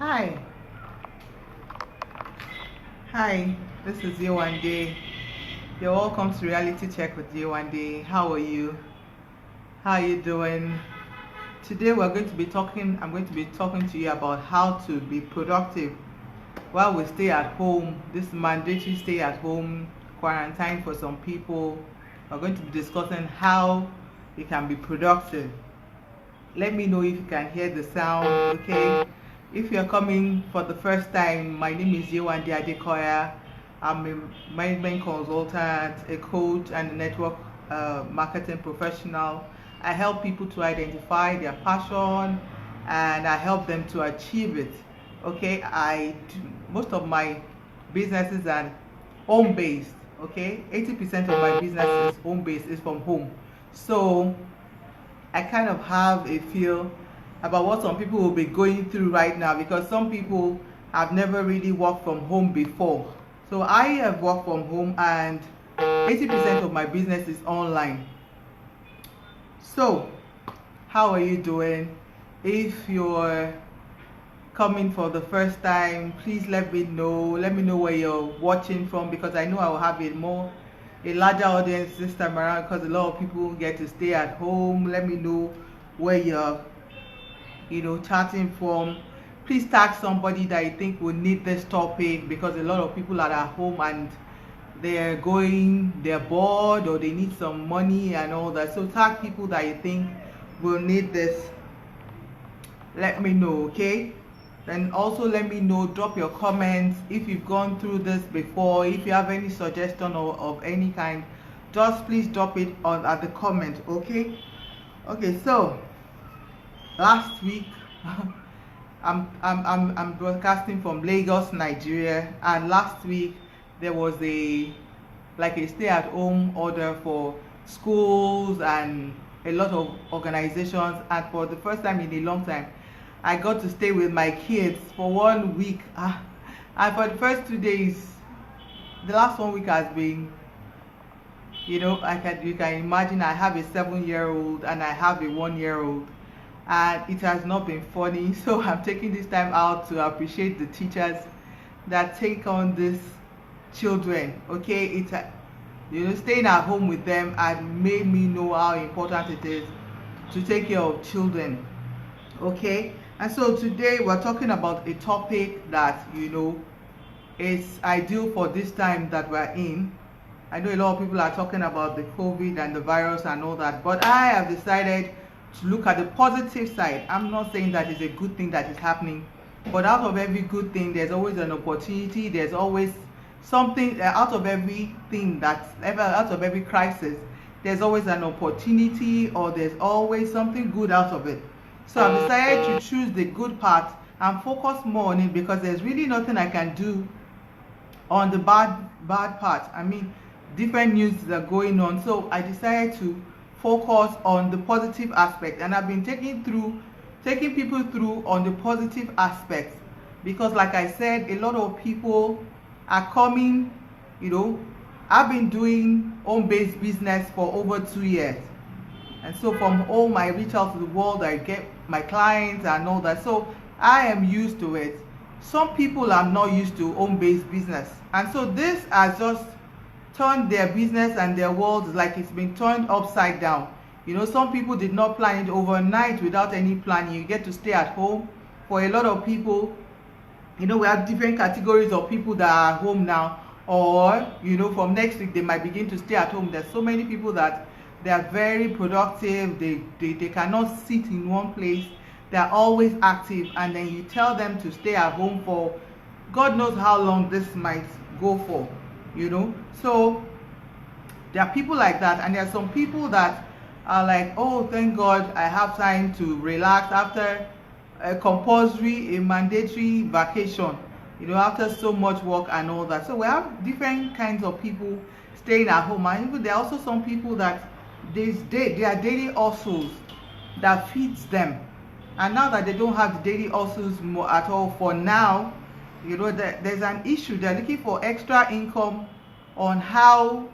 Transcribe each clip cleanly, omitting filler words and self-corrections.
Hi, hi, this is Yewande. You're welcome to Reality Check with Yewande. How are you? How are you doing? Today I'm going to be talking to you about how to be productive while we stay at home, this mandatory stay at home quarantine for some people. We're going to be discussing how you can be productive. Let me know if you can hear the sound, okay? If you're coming for the first time, my name is Yewande Adekoya. I'm a management consultant, a coach, and a network marketing professional. I help people to identify their passion and I help them to achieve it. Okay, most of my businesses are home based. Okay, 80% of my business is home based, is from home. So I kind of have a feel about what some people will be going through right now because some people have never really worked from home before. So I have worked from home and 80% of my business is online. So how are you doing? If you're coming for the first time, please let me know. Let me know where you're watching from because I know I will have a larger audience this time around because a lot of people get to stay at home. Let me know where you're chatting from. Please tag somebody that you think will need this topic because a lot of people are at home and they're bored or they need some money and all that. So tag people that you think will need this. Let me know, okay? And also let me know, drop your comments if you've gone through this before. If you have any suggestion or of any kind, just please drop it at the comment, okay? Okay, so last week I'm broadcasting from Lagos, Nigeria, and last week there was a stay-at-home order for schools and a lot of organizations, and for the first time in a long time I got to stay with my kids for 1 week. And for the first 2 days, the last 1 week has been, you can imagine I have a 7-year-old and I have a 1-year-old, and it has not been funny. So I'm taking this time out to appreciate the teachers that take on these children. Okay, it's staying at home with them and made me know how important it is to take care of children. Okay, and so today we're talking about a topic that is ideal for this time that we're in. I know a lot of people are talking about the COVID and the virus and all that, but I have decided to look at the positive side. I'm not saying that it's a good thing that is happening, but out of every good thing there's always an opportunity. There's always something out of everything out of every crisis there's always an opportunity, or there's always something good out of it. So I've decided to choose the good part and focus more on it because there's really nothing I can do on the bad part. I mean, different news that are going on. So I decided to focus on the positive aspect, and I've been taking people through on the positive aspects because, like I said, a lot of people are coming. I've been doing home-based business for over 2 years. And so from home, I reach out to the world, I get my clients and all that. So I am used to it. Some people are not used to home-based business. And so this has just turned their business and their world like it's been turned upside down. Some people did not plan it overnight without any planning. You get to stay at home. For a lot of people, we have different categories of people that are home now. Or, from next week, they might begin to stay at home. There's so many people that they are very productive. They cannot sit in one place. They are always active, and then you tell them to stay at home for God knows how long this might go for. So there are people like that, and there are some people that are like, oh, thank God I have time to relax after a mandatory vacation, after so much work and all that. So we have different kinds of people staying at home, and even there are also some people that there are daily hustles that feeds them, and now that they don't have the daily hustles more at all for now, there's an issue. They're looking for extra income on how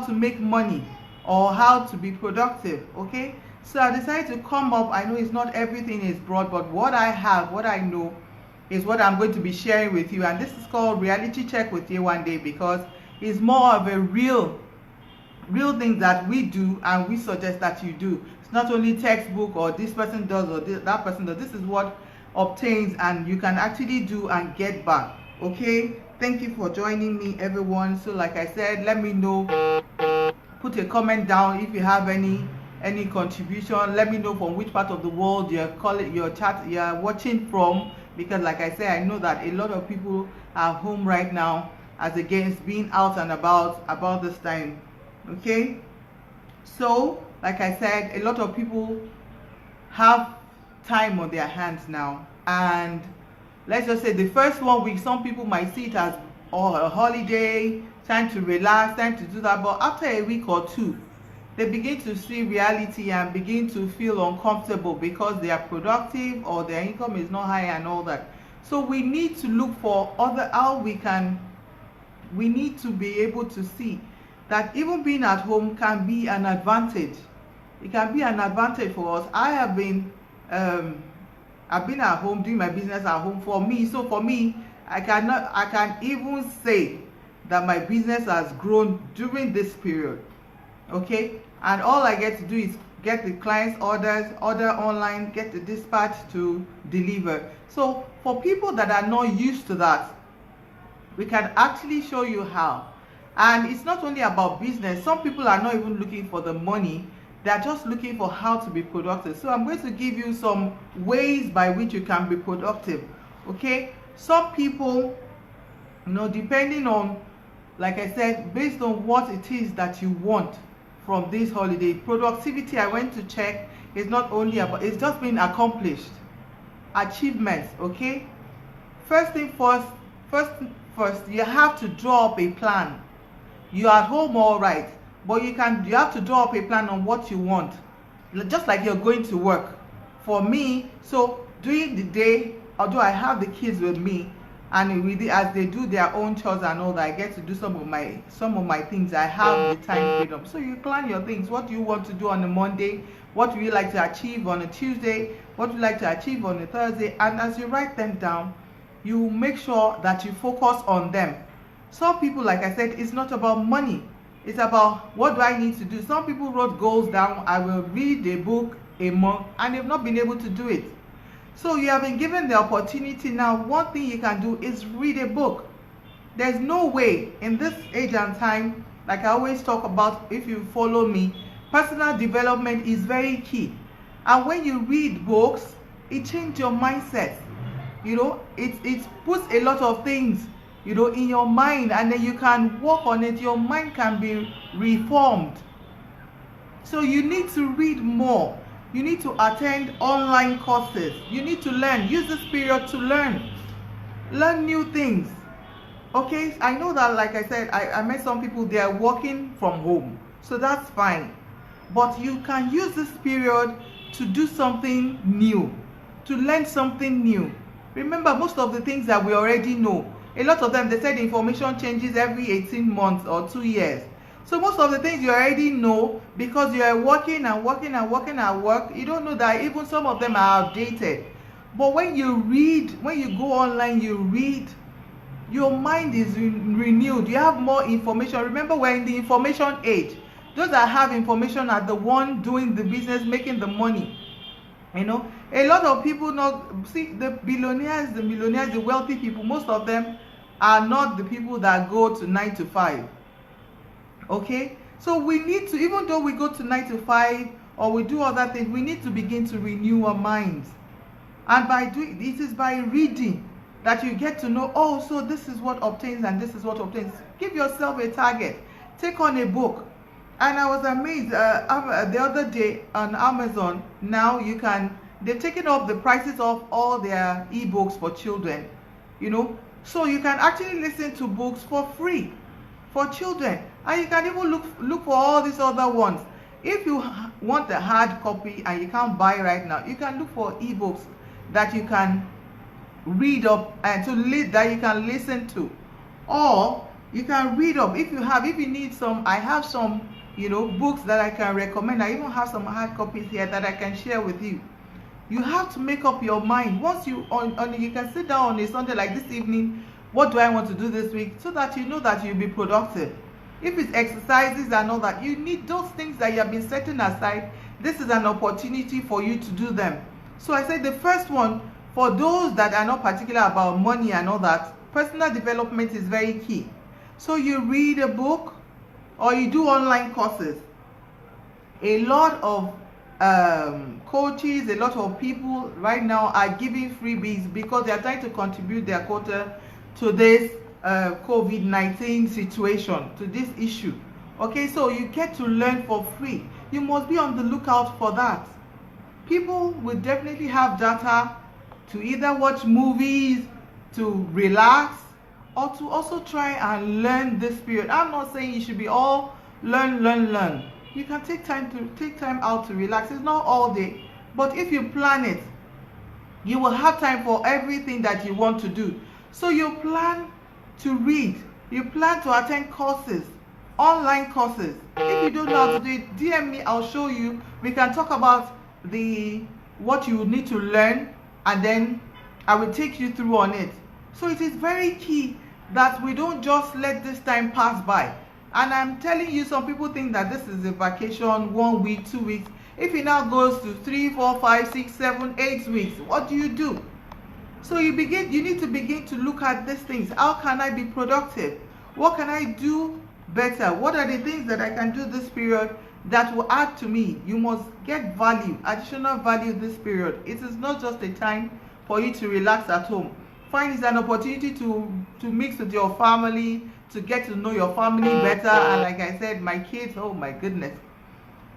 to make money or how to be productive. Okay, so I decided to come up. I know it's not everything is broad, but what I know is what I'm going to be sharing with you. And this is called Reality Check with Yewande, because it's more of a real thing that we do and we suggest that you do. It's not only textbook or this person does or that person does. This is what obtains and you can actually do and get back. Okay, thank you for joining me, everyone. So like I said, let me know, put a comment down if you have any contribution. Let me know from which part of the world you're watching from, because like I said, I know that a lot of people are home right now as against being out and about this time. Okay, so like I said, a lot of people have time on their hands now, and let's just say the first 1 week, some people might see it as a holiday, time to relax, time to do that, but after a week or two, they begin to see reality and begin to feel uncomfortable because they are productive or their income is not high and all that. So we need to look for we need to be able to see that even being at home can be an advantage. It can be an advantage for us. I've been at home doing my business at home. For me, I can even say that my business has grown during this period. Okay, and all I get to do is get the clients order online, get the dispatch to deliver. So for people that are not used to that, we can actually show you how. And it's not only about business. Some people are not even looking for the money. They're just looking for how to be productive. So I'm going to give you some ways by which you can be productive. Okay, some people, depending on, like I said, based on what it is that you want from this holiday, productivity, I went to check, is not only about, it's just being accomplished, achievements. Okay, first thing first, you have to draw up a plan. You're at home, all right, but you have to draw up a plan on what you want, just like you're going to work. For me, so during the day, although I have the kids with me, and as they do their own chores and all that, I get to do some of my things. I have the time freedom. So you plan your things. What do you want to do on a Monday? What do you like to achieve on a Tuesday? What do you like to achieve on a Thursday? And as you write them down, you make sure that you focus on them. Some people, like I said, it's not about money. It's about, what do I need to do? Some people wrote goals down. I will read a book a month, and they've not been able to do it. So you have been given the opportunity now. One thing you can do is read a book. There's no way in this age and time, like I always talk about, if you follow me, personal development is very key. And when you read books, it changes your mindset. It puts a lot of things, in your mind, and then you can work on it. Your mind can be reformed. So you need to read more. You need to attend online courses. You need to learn. Use this period to learn new things. Okay, I know that, like I said, I met some people, they are working from home, so that's fine. But you can use this period to do something new, to learn something new. Remember, most of the things that we already know, a lot of them, they said information changes every 18 months or 2 years. So most of the things you already know, because you are working at work, you don't know that even some of them are outdated. But when you read, when you go online, you read, your mind is renewed. You have more information. Remember, we're in the information age. Those that have information are the one doing the business, making the money. A lot of people see the billionaires, the millionaires, the wealthy people, most of them are not the people that go to 9 to 5. Okay, so we need to, even though we go to 9 to 5 or we do other things, we need to begin to renew our minds. And by doing this, is by reading that you get to know, oh, so this is what obtains and this is what obtains. Give yourself a target. Take on a book. And I was amazed the other day on Amazon. Now they're taking up the prices of all their ebooks for children. So you can actually listen to books for free for children. And you can even look for all these other ones. If you want a hard copy and you can't buy right now, you can look for ebooks that you can read up and that you can listen to, or you can read up. If you need some, I have some books that I can recommend. I even have some hard copies here that I can share with you. You have to make up your mind. Once you you can sit down on a Sunday like this evening, what do I want to do this week, so that you know that you'll be productive. If it's exercises and all that, you need those things that you have been setting aside. This is an opportunity for you to do them. So I said the first one, for those that are not particular about money and all that, personal development is very key. So you read a book or you do online courses. A lot of coaches, a lot of people right now are giving freebies because they are trying to contribute their quota to this COVID-19 situation, to this issue. Okay, so you get to learn for free. You must be on the lookout for that. People will definitely have data to either watch movies, to relax, or to also try and learn this period. I'm not saying you should be all learn. You can take time out to relax. It's not all day, but if you plan it, you will have time for everything that you want to do. So you plan to read, you plan to attend courses, online courses. If you don't know how to do it, DM me, I'll show you. We can talk about what you need to learn, and then I will take you through on it. So it is very key that we don't just let this time pass by. And I'm telling you, some people think that this is a vacation, 1 week, 2 weeks. If it now goes to 3, 4, 5, 6, 7, 8 weeks, what do? So you need to begin to look at these things. How can I be productive? What can I do better? What are the things that I can do this period that will add to me? You must get value, additional value this period. It is not just a time for you to relax at home. Find it an opportunity to mix with your family, to get to know your family better. And like I said, my kids, oh my goodness,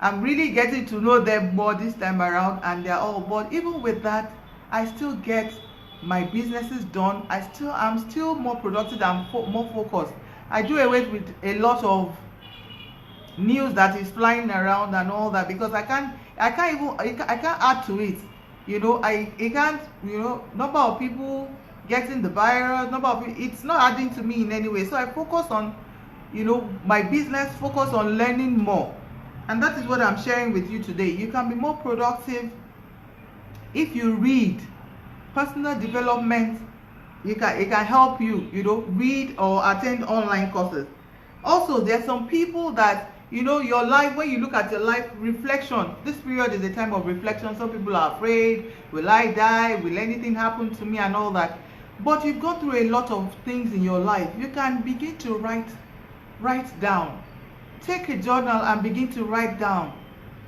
I'm really getting to know them more this time around, and they're all, but even with that, I still get my businesses done. I'm still more productive and more focused. I do away with a lot of news that is flying around and all that, because I can't add to it. Number of people getting the virus, it's not adding to me in any way. So I focus on, my business, focus on learning more. And that is what I'm sharing with you today. You can be more productive if you read. Personal development, it can help you, read or attend online courses. Also, there's some people that, your life, when you look at your life, reflection, this period is a time of reflection. Some people are afraid, will I die, will anything happen to me and all that. But you've gone through a lot of things in your life. You can begin to write down. Take a journal and begin to write down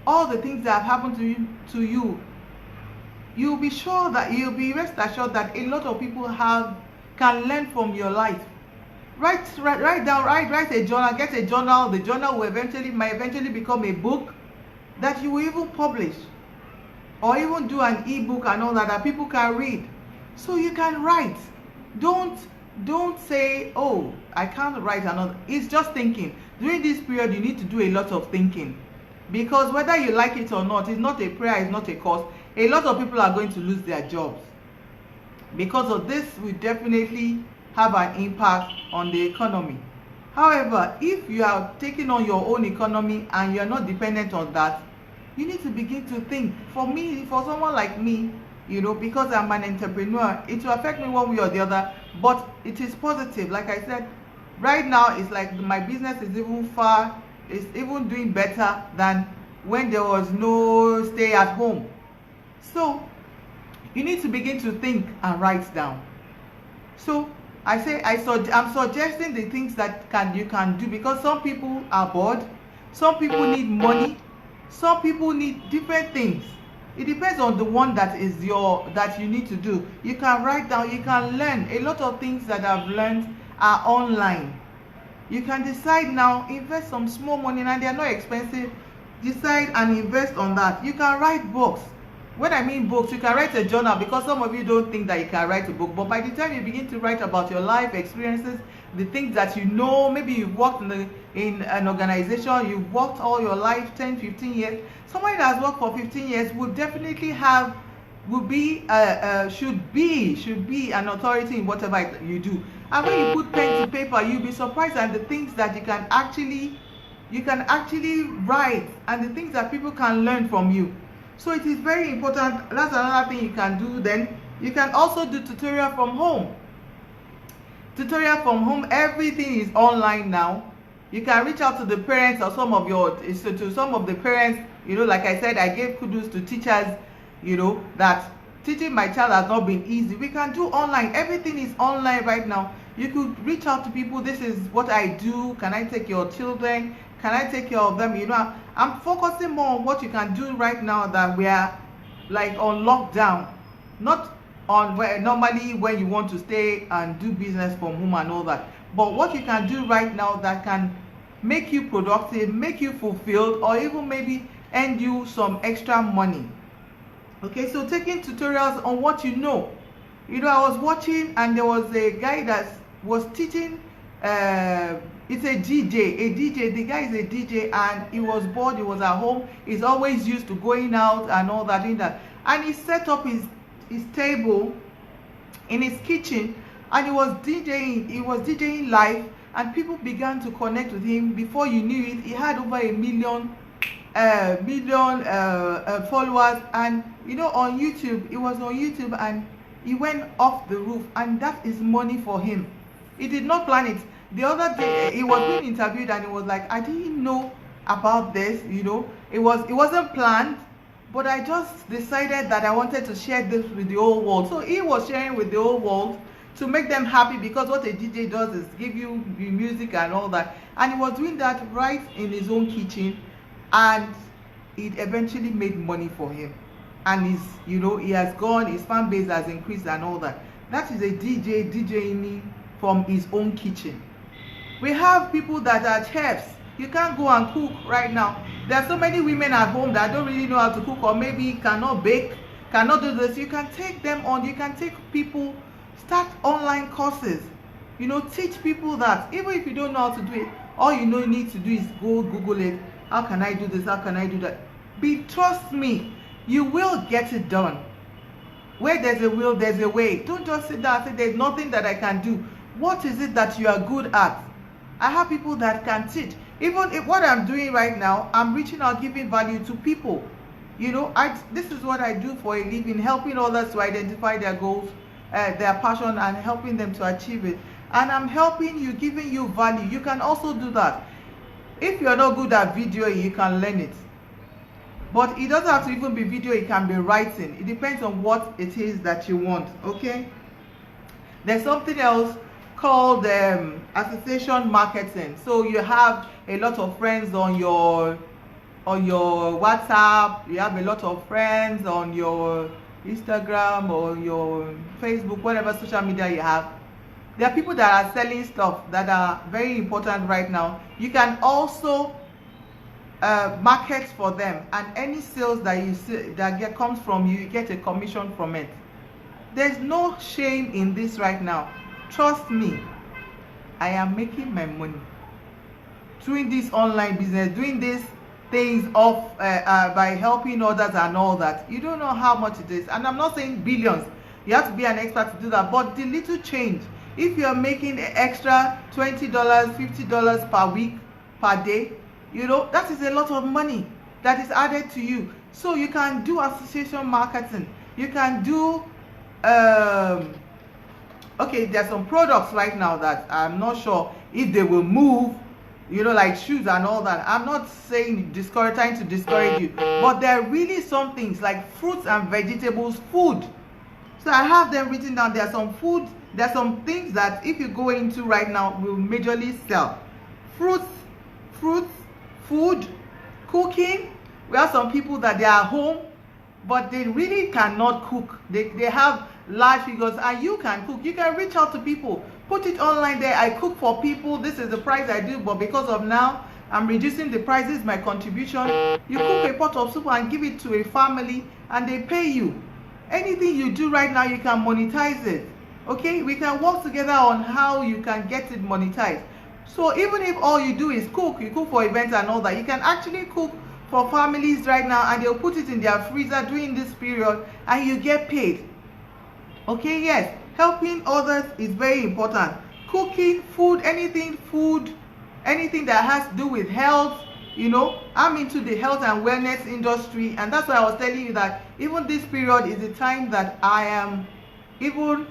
all the things that have happened to you. You'll be rest assured that a lot of people can learn from your life. Write a journal, get a journal. The journal might eventually become a book that you will even publish, or even do an ebook and all that people can read. So you can write. Don't say, oh, I can't write another. It's just thinking. During this period, you need to do a lot of thinking, because whether you like it or not, it's not a prayer, it's not a cause. A lot of people are going to lose their jobs. Because of this, we definitely have an impact on the economy. However, if you are taking on your own economy and you are not dependent on that, you need to begin to think. For someone like me, because I'm an entrepreneur, it will affect me one way or the other, but it is positive. Like I said, right now it's like my business is even doing better than when there was no stay at home. So you need to begin to think and write down. So I'm suggesting the things that you can do, because some people are bored, some people need money, some people need different things. It depends on the one that you need to do. You can write down, you can learn. A lot of things that I've learned are online. You can decide now, invest some small money, and they're not expensive. Decide and invest on that. You can write books. When I mean books, you can write a journal, because some of you don't think that you can write a book. But by the time you begin to write about your life experiences, the things that maybe you've worked in an organization, you've worked all your life, 10, 15 years. Somebody that has worked for 15 years will definitely should be an authority in whatever you do. And when you put pen to paper, you'll be surprised at the things that you can actually write, and the things that people can learn from you. So it is very important. That's another thing you can do. Then you can also do tutorial from home. Tutorial from home, everything is online now. You can reach out to the parents or some of the parents. Like I said, I gave kudos to teachers, that teaching my child has not been easy. We can do online. Everything is online right now. You could reach out to people. This is what I do. Can I take your children? Can I take care of them? I'm focusing more on what you can do right now, that we are like on lockdown, not on where normally when you want to stay and do business from home and all that, but what you can do right now that can make you productive, make you fulfilled, or even maybe earn you some extra money. Okay, so taking tutorials on what I was watching, and there was a guy that was teaching. It's a DJ. The guy is a DJ, and he was bored. He was at home. He's always used to going out and all that, doing that. And he set up his table in his kitchen, and he was DJing live, and people began to connect with him. Before you knew it, he had over a million followers. And on YouTube, he was on YouTube, and he went off the roof, and that is money for him. He did not plan it. The other day he was being interviewed, and he was like, I didn't know about this. It wasn't planned, but I just decided that I wanted to share this with the whole world. So he was sharing with the whole world to make them happy, because what a DJ does is give you music and all that. And he was doing that right in his own kitchen, and it eventually made money for him. And he has gone, his fan base has increased and all that. That is a DJ DJing from his own kitchen. We have people that are chefs. You can't go and cook right now. There are so many women at home that don't really know how to cook, or maybe cannot bake, cannot do this. You can take them on. You can take people, start online courses. Teach people that. Even if you don't know how to do it, all you need to do is go Google it. How can I do this? How can I do that? Trust me, you will get it done. Where there's a will, there's a way. Don't just sit down and say there's nothing that I can do. What is it that you are good at? I have people that can teach. Even if what I'm doing right now, I'm reaching out, giving value to people. This is what I do for a living, helping others to identify their goals, their passion, and helping them to achieve it. And I'm helping you, giving you value. You can also do that. If you're not good at video, you can learn it. But it doesn't have to even be video, it can be writing. It depends on what it is that you want, okay? There's something else called association marketing. So you have a lot of friends on your WhatsApp, you have a lot of friends on your Instagram or your Facebook, whatever social media you have. There are people that are selling stuff that are very important right now. You can also market for them, and any sales that you see that comes from you get a commission from it. There's no shame in this right now. Trust me, I am making my money doing this online business, doing these things by helping others and all that. You don't know how much it is, and I'm not saying billions. You have to be an expert to do that, but the little change, if you're making extra $20, $50 per week, per day, that is a lot of money that is added to you. So you can do association marketing. You can do okay, there's some products right now that I'm not sure if they will move, like shoes and all that. I'm not saying trying to discourage you, but there are really some things like fruits and vegetables, food. So I have them written down. There are some things that if you go into right now will majorly sell. Fruits, food, cooking. We have some people that they are home, but they really cannot cook. They have large figures, and you can cook. You can reach out to people, put it online there. I cook for people, this is the price I do, but because of now I'm reducing the prices, my contribution. You cook a pot of soup and give it to a family, and they pay you. Anything you do right now, you can monetize it. Okay, we can work together on how you can get it monetized. So even if all you do is cook, you cook for events and all that, you can actually cook for families right now, and they'll put it in their freezer during this period, and you get paid. Okay, yes, helping others is very important. Cooking, food, anything that has to do with health, You know, I'm into the health and wellness industry, and that's why I was telling you that even this period is the time that I am even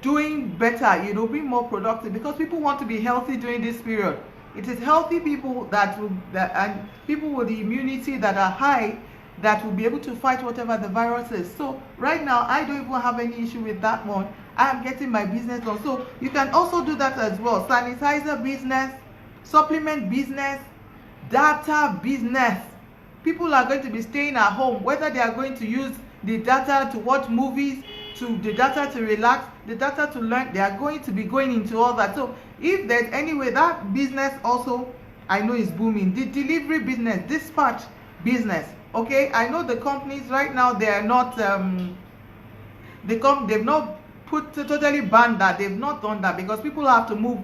doing better, you know, being more productive, because people want to be healthy during this period. It is healthy people and people with the immunity that are high that will be able to fight whatever the virus is. So right now, I don't even have any issue with that one. I am getting my business done. So you can also do that as well. Sanitizer business, supplement business, data business. People are going to be staying at home, whether they are going to use the data to watch movies, to the data to relax, the data to learn. They are going to be going into all that. So if there's any way, that business also I know is booming. The delivery business, dispatch business. Okay, I know the companies right now, they are not they've not put totally banned that. They've not done that because people have to move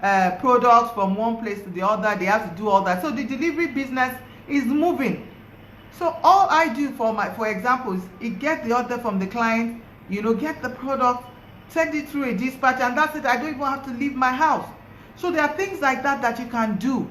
products from one place to the other. They have to do all that. So the delivery business is moving. So all I do for example is get the order from the client, you know, get the product, send it through a dispatch, and that's it. I don't even have to leave my house. So there are things like that that you can do,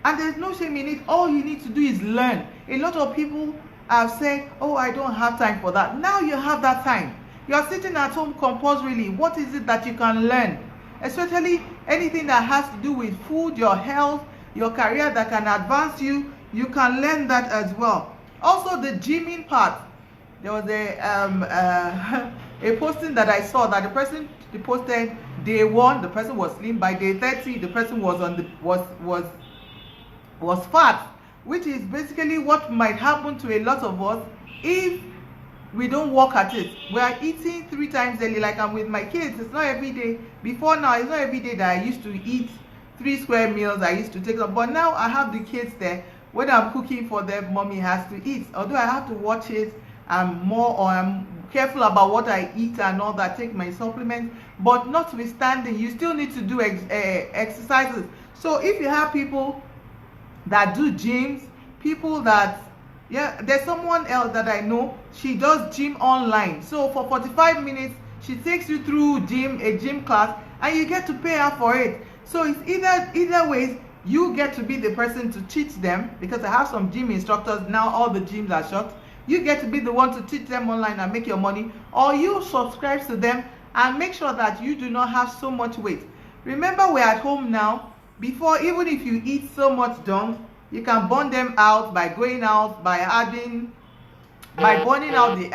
and there's no shame in it. All you need to do is learn. A lot of people have said, oh, I don't have time for that. Now you have that time. You are sitting at home compulsorily. What is it that you can learn? Especially anything that has to do with food, your health, your career that can advance you, you can learn that as well. Also the gymming part. There was a posting that I saw that the person posted day 1, the person was slim. By day 30, the person was on the was fat, which is basically what might happen to a lot of us if we don't work at it. We are eating 3 times daily. Like I'm with my kids, it's not every day. Before now, it's not every day that I used to eat 3 square meals. I used to take them, but now I have the kids there. When I'm cooking for them, mommy has to eat. Although I have to watch it, I'm careful about what I eat and all that, take my supplements. But notwithstanding, you still need to do exercises. So if you have people that do gyms, people that, yeah, there's someone else that I know, she does gym online. So for 45 minutes, she takes you through a gym class, and you get to pay her for it. So it's either ways, you get to be the person to teach them, because I have some gym instructors now, all the gyms are shut. You get to be the one to teach them online and make your money, or you subscribe to them and make sure that you do not have so much weight. Remember, we're at home now. Before, even if you eat so much junk, you can burn them out by going out, by burning out the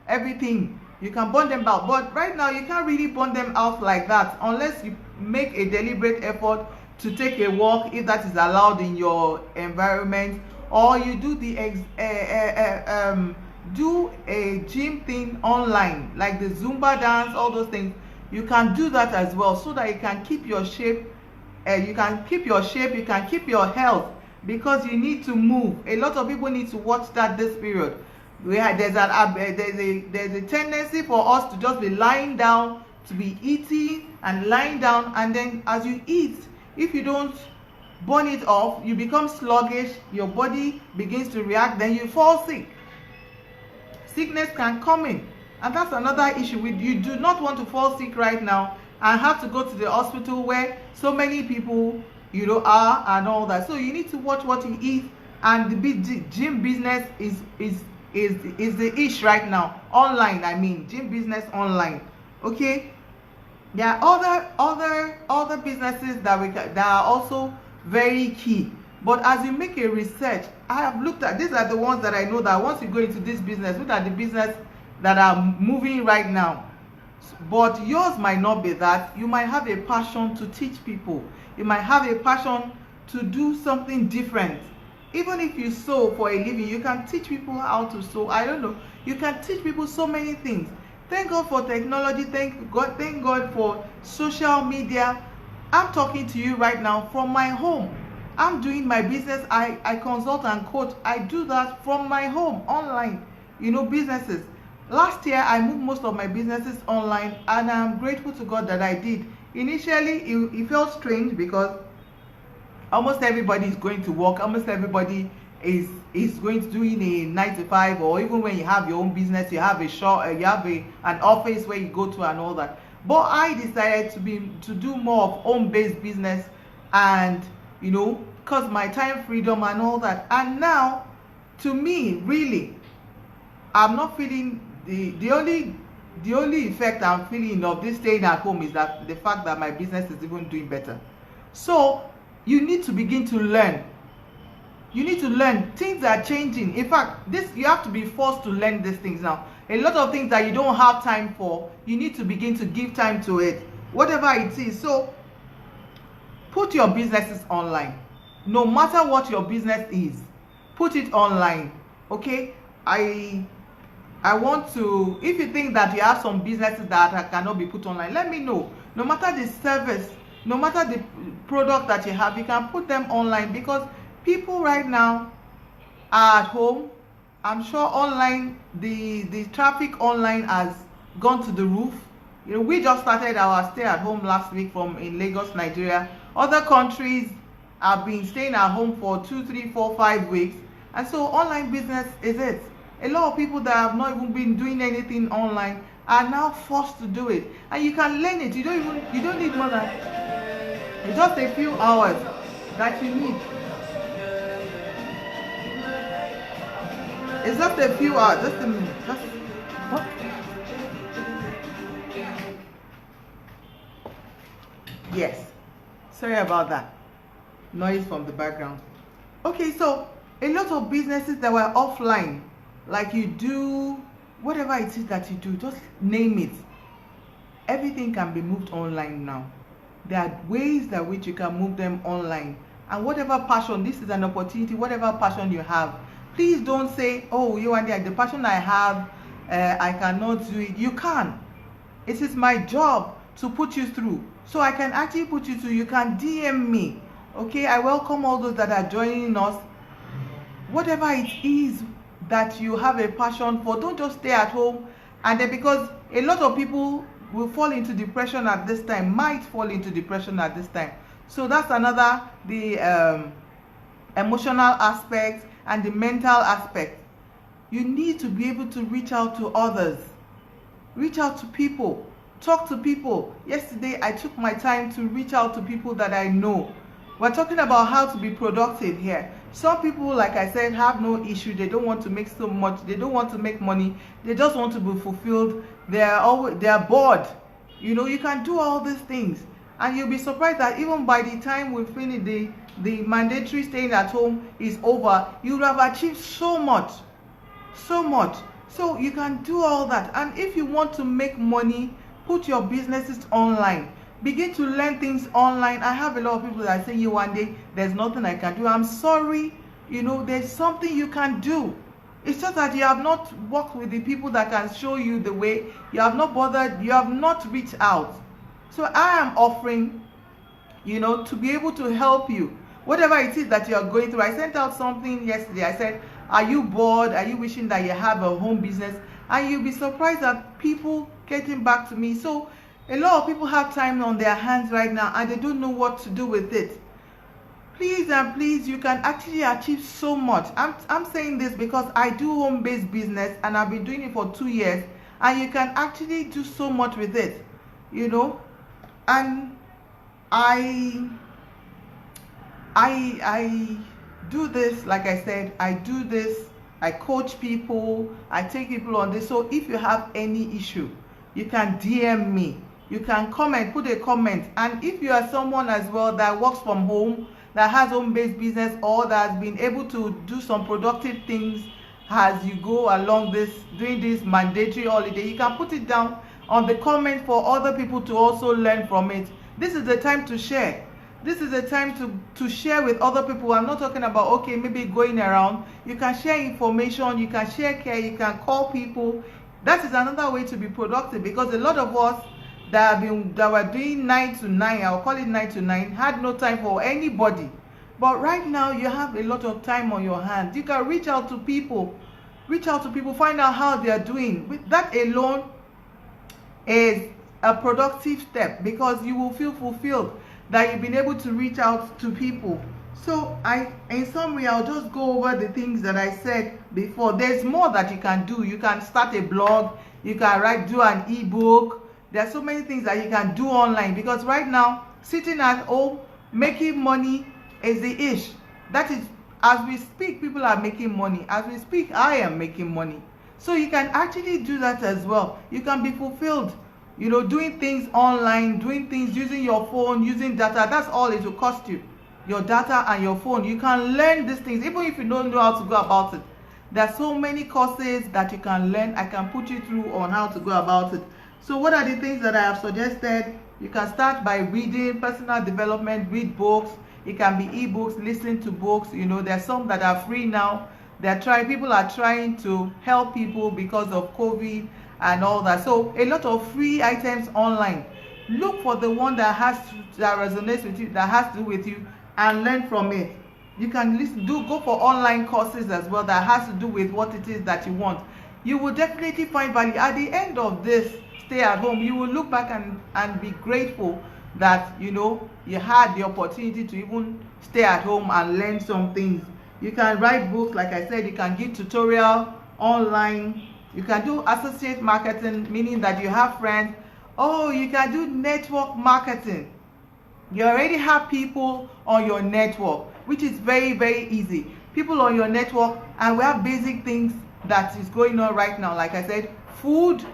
everything. You can burn them out, but right now you can't really burn them out like that unless you make a deliberate effort to take a walk, if that is allowed in your environment, or you do do a gym thing online, like the Zumba dance, all those things. You can do that as well, so that you can keep your shape. You can keep your shape. You can keep your health, because you need to move. A lot of people need to watch that this period. There's a tendency for us to just be lying down, to be eating and lying down, and then as you eat, if you don't burn it off, you become sluggish, your body begins to react, then you fall sick. Sickness can come in, and that's another issue. You do not want to fall sick right now and have to go to the hospital where so many people, you know, are, and all that. So you need to watch what you eat, and the gym business is the ish right now. Online, I mean, gym business online. Okay, there are other businesses that are also very key. But as you make a research, I have looked at, these are the ones that I know that once you go into this business, look at the business that are moving right now. But yours might not be that. You might have a passion to teach people. You might have a passion to do something different. Even if you sew for a living, you can teach people how to sew. I don't know. You can teach people so many things. Thank God for technology. Thank God for social media. I'm talking to you right now from my home. I'm doing my business. I consult and coach. I do that from my home, online, you know, businesses. Last year, I moved most of my businesses online, and I'm grateful to God that I did. Initially, it felt strange because almost everybody is going to work. Almost everybody is going to doing a 9 to 5, or even when you have your own business, you have a shop, you have an office where you go to and all that. But I decided to do more of home-based business, and you know, because my time freedom and all that. And now, to me, really, I'm not feeling the only effect I'm feeling of this staying at home is that the fact that my business is even doing better. So you need to begin to learn. You need to learn. Things are changing. In fact, you have to be forced to learn these things now. A lot of things that you don't have time for, you need to begin to give time to it, whatever it is. So put your businesses online. No matter what your business is, put it online. Okay? I want to, if you think that you have some businesses that cannot be put online, let me know. No matter the service, no matter the product that you have, you can put them online, because people right now are at home. I'm sure online, the traffic online has gone to the roof. You know, we just started our stay at home last week in Lagos, Nigeria. Other countries have been staying at home for 2, 3, 4, 5 weeks. And so online business is it. A lot of people that have not even been doing anything online are now forced to do it. And you can learn it. You don't need more than just a few hours that you need. It's just a few hours, just a minute. What? Yes. Sorry about that. Noise from the background. Okay, so a lot of businesses that were offline, like you do, whatever it is that you do, just name it. Everything can be moved online now. There are ways that which you can move them online. And whatever passion, this is an opportunity, whatever passion you have, please don't say, oh, you and the passion I have, I cannot do it. You can. It is my job to put you through. So I can actually put you through. You can DM me. Okay, I welcome all those that are joining us. Whatever it is that you have a passion for, don't just stay at home. And then, because a lot of people will fall into depression at this time, might fall into depression at this time. So that's another, the emotional aspect and the mental aspect. You need to be able to reach out to others, reach out to people, talk to people. Yesterday I took my time to reach out to people that I know. We're talking about how to be productive here. Some people, like I said, have no issue. They don't want to make so much. They don't want to make money. They just want to be fulfilled. They are bored. You know, you can do all these things, and you'll be surprised that even by the time we finish the mandatory staying at home is over, you will have achieved so much. So you can do all that. And if you want to make money, put your businesses online. Begin to learn things online. I have a lot of people that say, you one day, there's nothing I can do. I'm sorry, you know, there's something you can do. It's just that you have not worked with the people that can show you the way. You have not bothered, you have not reached out. So I am offering, you know, to be able to help you. Whatever it is that you are going through. I sent out something yesterday. I said, are you bored? Are you wishing that you have a home business? And you'll be surprised at people getting back to me. So a lot of people have time on their hands right now and they don't know what to do with it. Please and please, you can actually achieve so much. I'm saying this because I do home-based business and I've been doing it for 2 years, and you can actually do so much with it, you know. And I do this, like I said, I do this, I coach people, I take people on this. So if you have any issue, you can DM me, you can comment, put a comment. And if you are someone as well that works from home, that has home-based business, or that has been able to do some productive things as you go along during this mandatory holiday, you can put it down on the comment for other people to also learn from it. This is the time to share. This is the time to share with other people. I'm not talking about, okay, maybe going around. You can share information, you can share care, you can call people. That is another way to be productive, because a lot of us that were doing 9 to 9, I'll call it 9 to 9, had no time for anybody. But right now you have a lot of time on your hands. You can reach out to people, find out how they are doing. That alone is a productive step, because you will feel fulfilled that you've been able to reach out to people. So in summary, I'll just go over the things that I said before. There's more that you can do. You can start a blog, you can do an ebook. There are so many things that you can do online, because right now, sitting at home, making money is the ish. That is, as we speak, people are making money. As we speak, I am making money. So you can actually do that as well. You can be fulfilled, you know, doing things online, doing things using your phone, using data. That's all it will cost you, your data and your phone. You can learn these things even if you don't know how to go about it. There are so many courses that you can learn. I can put you through on how to go about it. So what are the things that I have suggested? You can start by reading, personal development, read books. It can be ebooks, listen to books. You know, there's some that are free now. People are trying to help people because of COVID and all that. So a lot of free items online. Look for the one that resonates with you, that has to do with you, and learn from it. You can go for online courses as well that has to do with what it is that you want. You will definitely find value. At the end of this stay at home, you will look back and be grateful that, you know, you had the opportunity to even stay at home and learn some things. You can write books, like I said. You can give tutorial online. You can do associate marketing, meaning that you have friends. Oh, you can do network marketing. You already have people on your network, which is very, very easy. People on your network, and we have basic things that is going on right now. Like I said, food.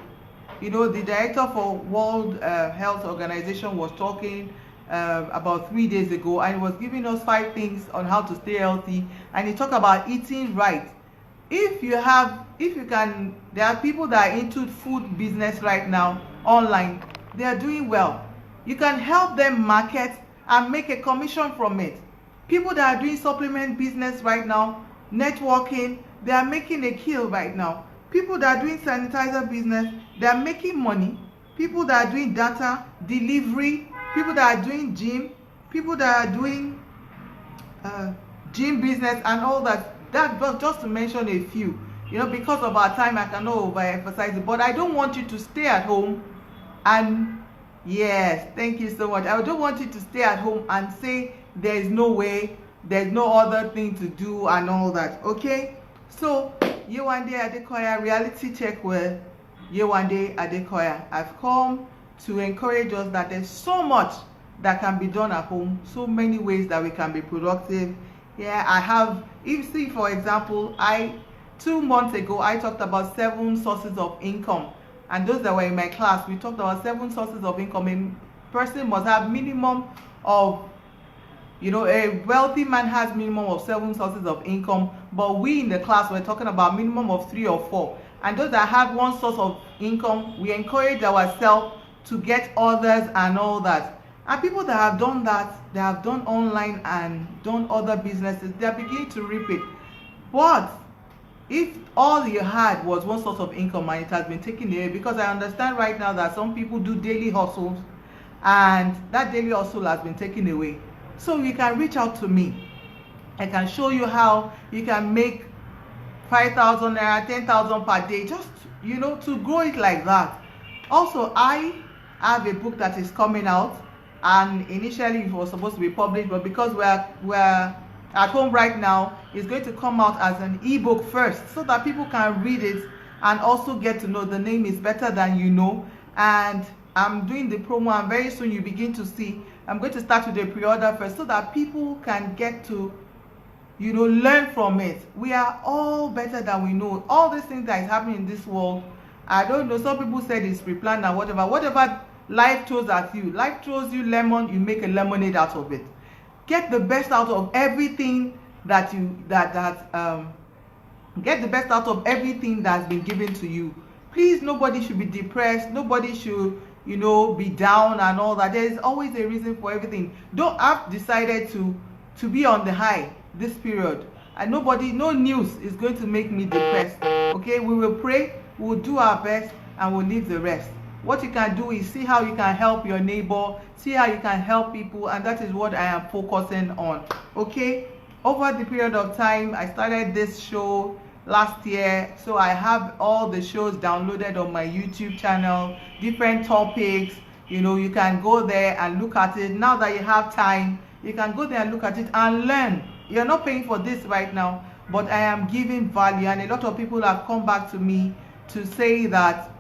You know, the director for World Health Organization was talking about 3 days ago, and he was giving us 5 things on how to stay healthy, and he talked about eating right. If you can, there are people that are into food business right now online. They are doing well. You can help them market and make a commission from it. People that are doing supplement business right now, networking, they are making a kill right now. People that are doing sanitizer business, they are making money. People that are doing data delivery, people that are doing gym, people that are doing gym business and all that. That was just to mention a few. You know, because of our time, I cannot overemphasize it. But I don't want you to stay at home and, yes, thank you so much. I don't want you to stay at home and say there is no way, there's no other thing to do and all that. Okay? So, Yewande Adekoya, reality check with Yewande Adekoya. I've come to encourage us that there's so much that can be done at home, so many ways that we can be productive. Yeah, I have, if see for example, 2 months ago I talked about 7 sources of income, and those that were in my class, we talked about 7 sources of income. A person must have minimum of, you know, a wealthy man has minimum of 7 sources of income, but we in the class were talking about minimum of 3 or 4. And those that have 1 source of income, we encourage ourselves to get others and all that. And people that have done that, they have done online and done other businesses, they are beginning to reap it. But if all you had was 1 source of income and it has been taken away, because I understand right now that some people do daily hustles and that daily hustle has been taken away. So you can reach out to me. I can show you how you can make 5,000 naira, 10,000 per day, just, you know, to grow it like that. Also, I have a book that is coming out, and initially it was supposed to be published, but because we're at home right now, it's going to come out as an ebook first, so that people can read it and also get to know. The name is Better Than You Know, and I'm doing the promo, and very soon you begin to see. I'm going to start with the pre-order first, so that people can get to, you know, learn from it. We are all better than we know. All these things that is happening in this world, I don't know, some people said it's pre-planned and whatever life throws at you. Life throws you lemon, you make a lemonade out of it. Get the best out of everything get the best out of everything that's been given to you. Please, nobody should be depressed. Nobody should, you know, be down and all that. There is always a reason for everything. I've decided to be on the high this period, and no news is going to make me depressed. Okay, we will pray, we'll do our best, and we'll leave the rest. What you can do is see how you can help your neighbor, see how you can help people, and that is what I am focusing on. Okay, over the period of time, I started this show last year, so I have all the shows downloaded on my YouTube channel, different topics. You know, you can go there and look at it. Now that you have time, you can go there and look at it and learn. You're not paying for this right now, but I am giving value, and a lot of people have come back to me to say that,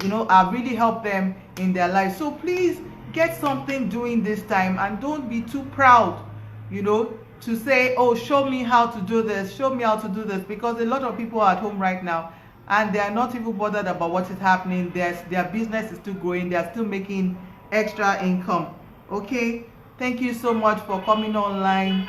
you know, I've really helped them in their life. So please get something doing this time, and don't be too proud. you know, to say, oh, show me how to do this, show me how to do this, because a lot of people are at home right now and they are not even bothered about what is happening. Their business is still growing, they are still making extra income. Okay, thank you so much for coming online.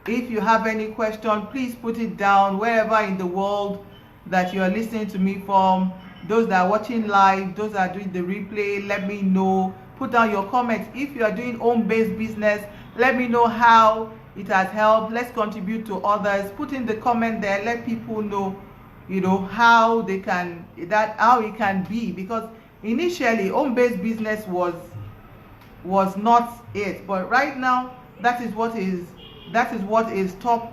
If you have any question, please put it down wherever in the world that you are listening to me from. Those that are watching live, those that are doing the replay, let me know. Put down your comments. If you are doing home-based business, let me know how it has helped. Let's contribute to others. Put in the comment there, let people know, you know, how they can, how it can be, because initially home-based business was not it, but right now that is what is top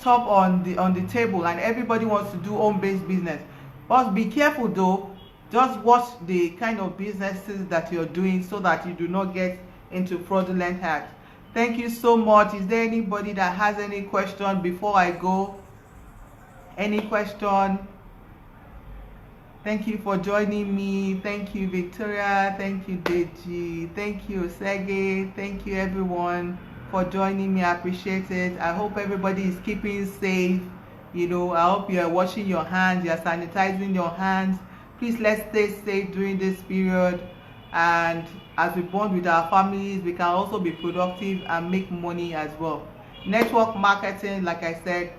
on the table, and everybody wants to do home-based business. But be careful though, just watch the kind of businesses that you're doing so that you do not get into fraudulent acts. Thank you so much. Is there anybody that has any question before I go? Any question? Thank you for joining me. Thank you, Victoria. Thank you, Deji. Thank you, Sergey. Thank you, everyone, for joining me. I appreciate it. I hope everybody is keeping safe. You know, I hope you are washing your hands, you are sanitizing your hands. Please, let's stay safe during this period. And as we bond with our families, we can also be productive and make money as well. Network marketing, like I said,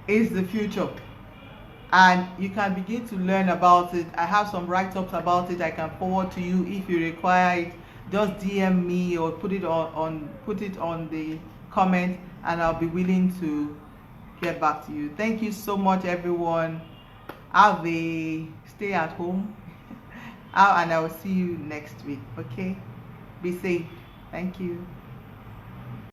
is the future. And you can begin to learn about it. I have some write-ups about it I can forward to you. If you require it, just DM me or put it on the comment, and I'll be willing to get back to you. Thank you so much, everyone. Stay at home and I will see you next week. Okay, be safe. Thank you.